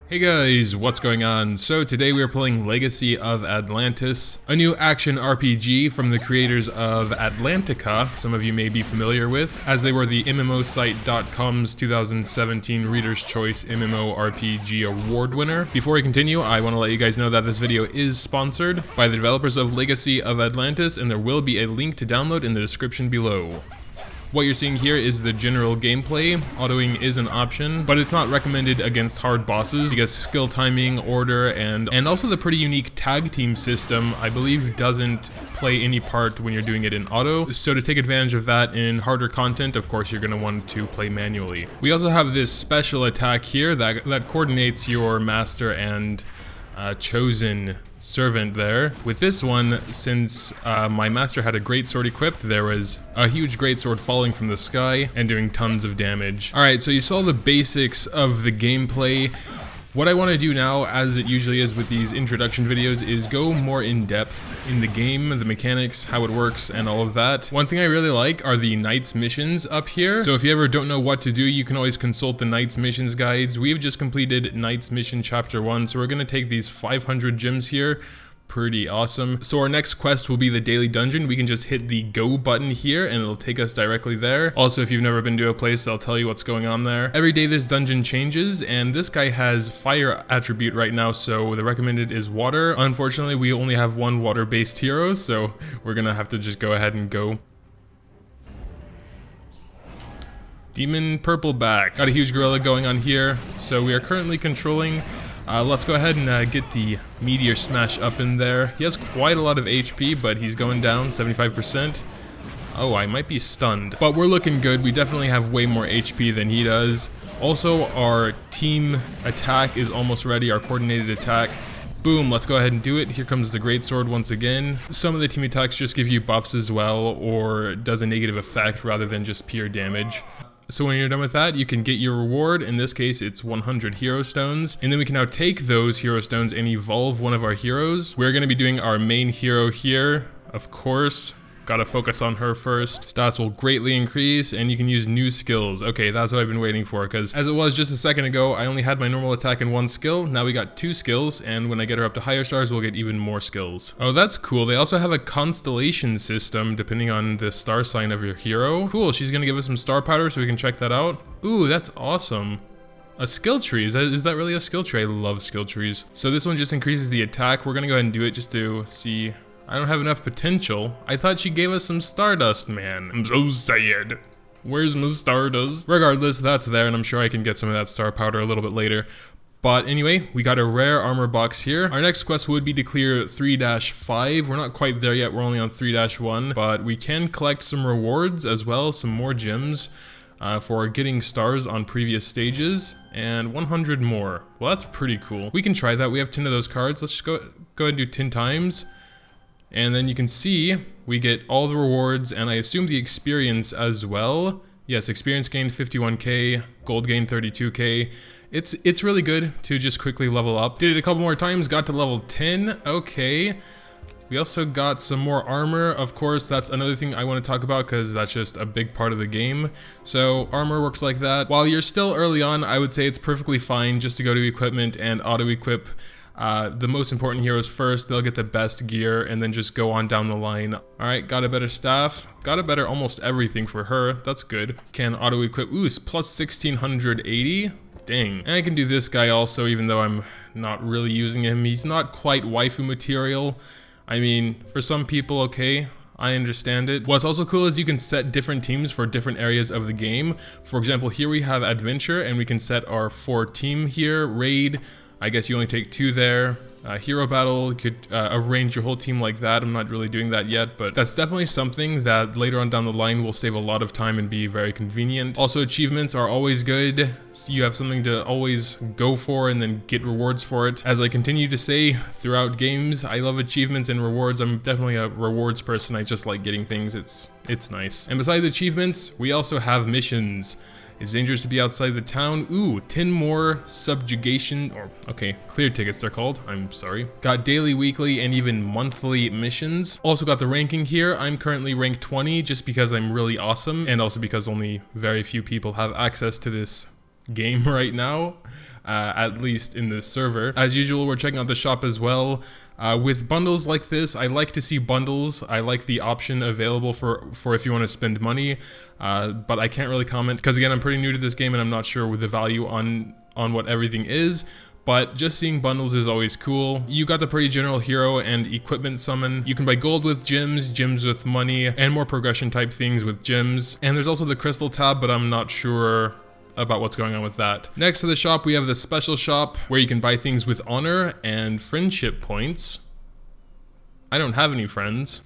Hey guys, what's going on? So today we are playing Legacy of Atlantis, a new action RPG from the creators of Atlantica, some of you may be familiar with, as they were the MMOsite.com's 2017 Reader's Choice MMORPG Award winner. Before we continue, I want to let you guys know that this video is sponsored by the developers of Legacy of Atlantis, and there will be a link to download in the description below. What you're seeing here is the general gameplay. Autoing is an option, but it's not recommended against hard bosses because skill timing, order, and also the pretty unique tag team system, I believe, doesn't play any part when you're doing it in auto. So to take advantage of that in harder content, of course, you're going to want to play manually. We also have this special attack here that coordinates your master and chosen servant there. With this one, since my master had a greatsword equipped, there was a huge greatsword falling from the sky and doing tons of damage. Alright, so you saw the basics of the gameplay. What I want to do now, as it usually is with these introduction videos, is go more in depth in the game, the mechanics, how it works, and all of that. One thing I really like are the Knight's missions up here. So if you ever don't know what to do, you can always consult the Knight's missions guides. We've just completed Knight's mission chapter 1, so we're going to take these 500 gems here. Pretty awesome. So our next quest will be the daily dungeon. We can just hit the go button here and it'll take us directly there. Also, if you've never been to a place, I'll tell you what's going on there. Every day this dungeon changes, and this guy has fire attribute right now, so the recommended is water. Unfortunately, we only have one water-based hero, so we're gonna have to just go ahead and go. Demon Purpleback. Got a huge gorilla going on here, so we are currently controlling. Let's go ahead and get the Meteor Smash up in there. He has quite a lot of HP, but he's going down 75%. Oh, I might be stunned. But we're looking good. We definitely have way more HP than he does. Also, our team attack is almost ready, our coordinated attack. Boom, let's go ahead and do it. Here comes the greatsword once again. Some of the team attacks just give you buffs as well, or does a negative effect rather than just pure damage. So when you're done with that, you can get your reward. In this case, it's 100 hero stones. And then we can now take those hero stones and evolve one of our heroes. We're going to be doing our main hero here, of course. Gotta focus on her first. Stats will greatly increase, and you can use new skills. Okay, that's what I've been waiting for, because as it was just a second ago, I only had my normal attack and one skill. Now we got 2 skills, and when I get her up to higher stars, we'll get even more skills. Oh, that's cool. They also have a constellation system, depending on the star sign of your hero. Cool, she's gonna give us some star powder, so we can check that out. Ooh, that's awesome. A skill tree, is that really a skill tree? I love skill trees. So this one just increases the attack. We're gonna go ahead and do it just to see. I don't have enough potential. I thought she gave us some Stardust, man. I'm so sad. Where's my Stardust? Regardless, that's there, and I'm sure I can get some of that star powder a little bit later. But anyway, we got a rare armor box here. Our next quest would be to clear 3-5. We're not quite there yet, we're only on 3-1. But we can collect some rewards as well, some more gems for getting stars on previous stages. And 100 more. Well, that's pretty cool. We can try that. We have 10 of those cards. Let's just go ahead and do 10 times. And then you can see we get all the rewards, and I assume the experience as well. Yes, experience gained 51k, gold gained 32k. It's really good to just quickly level up. Did it a couple more times, got to level 10. Okay. We also got some more armor. Of course, that's another thing I want to talk about because that's just a big part of the game. So armor works like that. While you're still early on, I would say it's perfectly fine just to go to equipment and auto-equip the most important heroes first. They'll get the best gear and then just go on down the line. Alright, got a better staff. Got a better almost everything for her. That's good. Can auto-equip. Ooh, it's plus 1680. Dang. And I can do this guy also, even though I'm not really using him. He's not quite waifu material. I mean, for some people, okay, I understand it. What's also cool is you can set different teams for different areas of the game. For example, here we have adventure, and we can set our 4 team here. Raid, I guess you only take 2 there. Hero battle, you could arrange your whole team like that. I'm not really doing that yet, but that's definitely something that later on down the line will save a lot of time and be very convenient. Also, achievements are always good. So you have something to always go for and then get rewards for it. As I continue to say throughout games, I love achievements and rewards. I'm definitely a rewards person. I just like getting things. It's nice. And besides achievements, we also have missions. It's dangerous to be outside the town. Ooh, 10 more subjugation, or okay, clear tickets they're called, I'm sorry. Got daily, weekly, and even monthly missions. Also got the ranking here. I'm currently ranked 20 just because I'm really awesome, and also because only very few people have access to this game right now. at least in this server. As usual, we're checking out the shop as well. With bundles like this, I like to see bundles. I like the option available for if you want to spend money, but I can't really comment because again, I'm pretty new to this game and I'm not sure with the value on what everything is. But just seeing bundles is always cool. You got the pretty general hero and equipment summon. You can buy gold with gems, gems with money, and more progression type things with gems. And there's also the crystal tab, but I'm not sure about what's going on with that. Next to the shop, we have the special shop where you can buy things with honor and friendship points. I don't have any friends.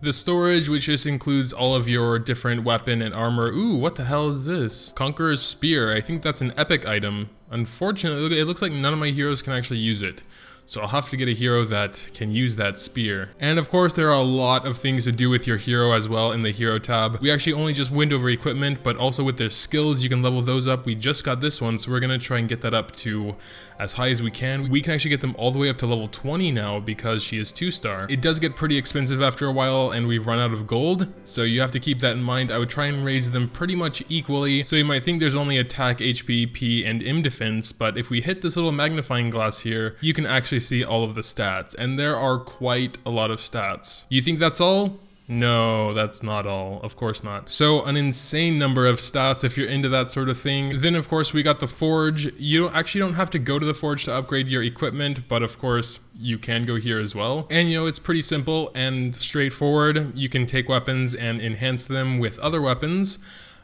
The storage, which just includes all of your different weapon and armor. Ooh, what the hell is this? Conqueror's Spear. I think that's an epic item. Unfortunately, it looks like none of my heroes can actually use it. So I'll have to get a hero that can use that spear. And of course, there are a lot of things to do with your hero as well in the hero tab. We actually only just went over equipment, but also with their skills, you can level those up. We just got this one, so we're gonna try and get that up to as high as we can. We can actually get them all the way up to level 20 now because she is 2-star. It does get pretty expensive after a while and we've run out of gold, so you have to keep that in mind. I would try and raise them pretty much equally. So you might think there's only attack, HP, P, and M defense, but if we hit this little magnifying glass here, you can actually see all of the stats, and there are quite a lot of stats. You think that's all? No, that's not all. Of course not. So an insane number of stats if you're into that sort of thing. Then of course we got the forge. You actually don't have to go to the forge to upgrade your equipment, but of course you can go here as well. And you know, it's pretty simple and straightforward. You can take weapons and enhance them with other weapons.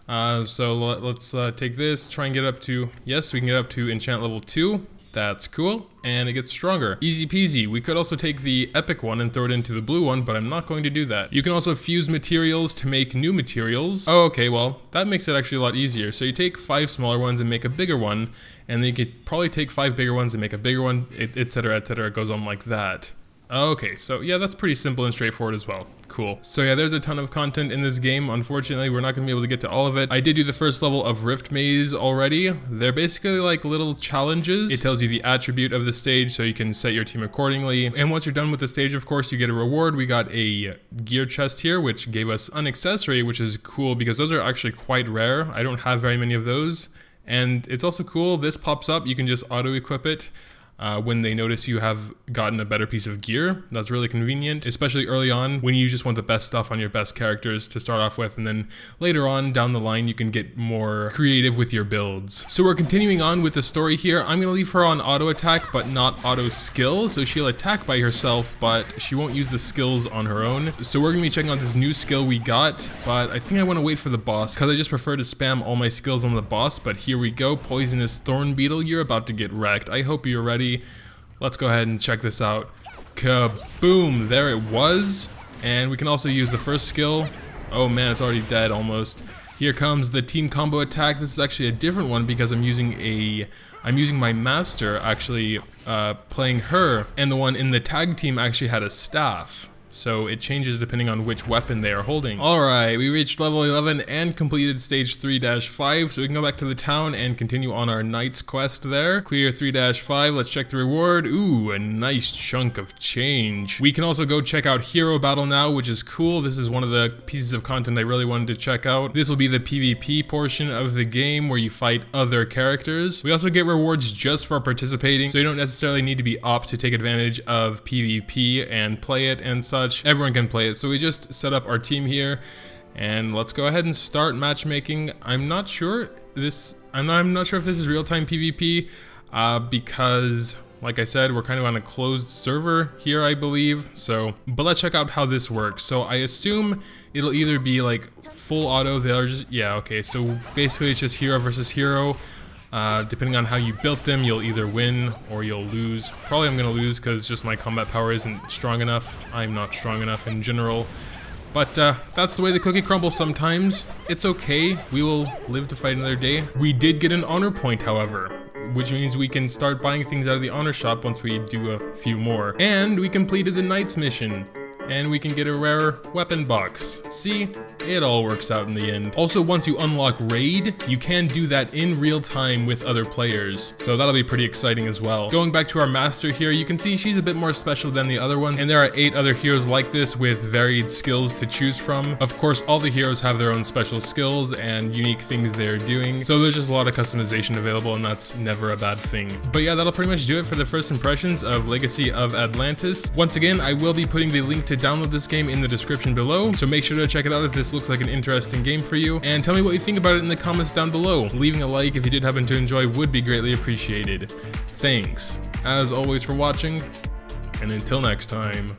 So let's take this, try and get up to, yes, we can get up to enchant level 2. That's cool, and it gets stronger. Easy peasy. We could also take the epic one and throw it into the blue one, but I'm not going to do that. You can also fuse materials to make new materials. Oh, okay, well, that makes it actually a lot easier. So you take 5 smaller ones and make a bigger one, and then you can probably take 5 bigger ones and make a bigger one, etc, etc. It goes on like that. Okay, so yeah, that's pretty simple and straightforward as well. Cool. So yeah, there's a ton of content in this game. Unfortunately, we're not going to be able to get to all of it. I did do the first level of Rift Maze already. They're basically like little challenges. It tells you the attribute of the stage so you can set your team accordingly. And once you're done with the stage, of course, you get a reward. We got a gear chest here, which gave us an accessory, which is cool because those are actually quite rare. I don't have very many of those. And it's also cool, this pops up, you can just auto-equip it. When they notice you have gotten a better piece of gear. That's really convenient, especially early on when you just want the best stuff on your best characters to start off with, and then later on down the line you can get more creative with your builds. So we're continuing on with the story here. I'm gonna leave her on auto attack but not auto skill, so she'll attack by herself but she won't use the skills on her own. So we're gonna be checking out this new skill we got, but I think I want to wait for the boss because I just prefer to spam all my skills on the boss. But here we go. Poisonous Thorn Beetle, you're about to get wrecked. I hope you're ready. Let's go ahead and check this out. Kaboom! There it was. And we can also use the first skill. Oh man, it's already dead almost. Here comes the team combo attack. This is actually a different one because I'm using my master actually playing her, and the one in the tag team actually had a staff. So it changes depending on which weapon they are holding. Alright, we reached level 11 and completed stage 3-5, so we can go back to the town and continue on our knight's quest there. Clear 3-5, let's check the reward. Ooh, a nice chunk of change. We can also go check out Hero Battle now, which is cool. This is one of the pieces of content I really wanted to check out. This will be the PvP portion of the game where you fight other characters. We also get rewards just for participating, so you don't necessarily need to be opt to take advantage of PvP and play it and such. Everyone can play it. So we just set up our team here and let's go ahead and start matchmaking. I'm not sure if this is real-time PvP because like I said, we're kind of on a closed server here, I believe. So, but let's check out how this works. So I assume it'll either be like full auto, they'll just, yeah, okay. So basically it's just hero versus hero. Depending on how you built them, you'll either win or you'll lose. Probably I'm gonna lose because just my combat power isn't strong enough. I'm not strong enough in general. But that's the way the cookie crumbles sometimes. It's okay, we will live to fight another day. We did get an honor point, however, which means we can start buying things out of the honor shop once we do a few more. And we completed the knight's mission. And we can get a rare weapon box. See? it all works out in the end. Also, once you unlock Raid, you can do that in real time with other players, so that'll be pretty exciting as well. Going back to our master here, you can see she's a bit more special than the other ones, and there are 8 other heroes like this with varied skills to choose from. Of course, all the heroes have their own special skills and unique things they're doing, so there's just a lot of customization available, and that's never a bad thing. But yeah, that'll pretty much do it for the first impressions of Legacy of Atlantis. Once again, I will be putting the link to download this game in the description below, so make sure to check it out if this looks like an interesting game for you, and tell me what you think about it in the comments down below. Leaving a like if you did happen to enjoy would be greatly appreciated. Thanks, as always, for watching, and until next time.